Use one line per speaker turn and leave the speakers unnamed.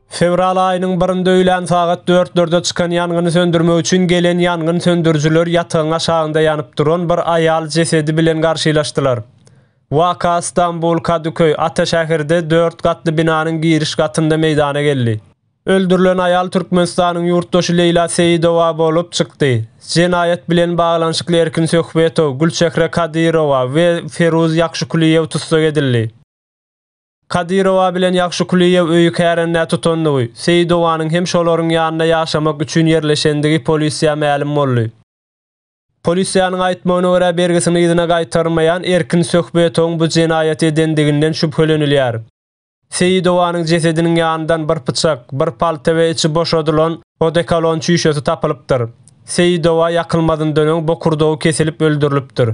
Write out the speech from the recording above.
Fevral ayının 1-nde öýlen sagat 4-4'de çykan ýangyny söndürmek üçin gelen ýangyn söndürjüler ýatygyň aşagynda ýanyp duran bir aýal jesedi bilen garşylaşdylar. Waka Istanbul Kadıköy Ataşähirde 4 gatly binanyň giriş gatynda meýdana geldi. Öldürülen aýal Türkmenistanyň ýurtdaşy Leyla Seyidowa bolup çykdy. Jenaýat bilen baglanşykly Erkin Söhbetow, Gülçehre Kadirowa we Feruz Ýakşykuliýew tutsak edildi. Kadirowa bilen Ýakşykuliýew öýü kärende tutandy. Seyidowanyň hem şolaryň ýanyna ýaşamak üçin ýerleşendigi polisiýa ma'lum boldy. Polisiýanyň aýtmagyna görä bergisini ýygyna gaýtarmaýan Erkin Söhbetow bu jenaýat edendiginden şüphelenilýär. Seyidowanyň jesediniň ýanyndan bir pyçak, bir palta we içi boşadylan odekolon çüýşesi tapylypdyr. Seyidowa ýakylmadan dönen bokurdowy kesilip öldürilipdir.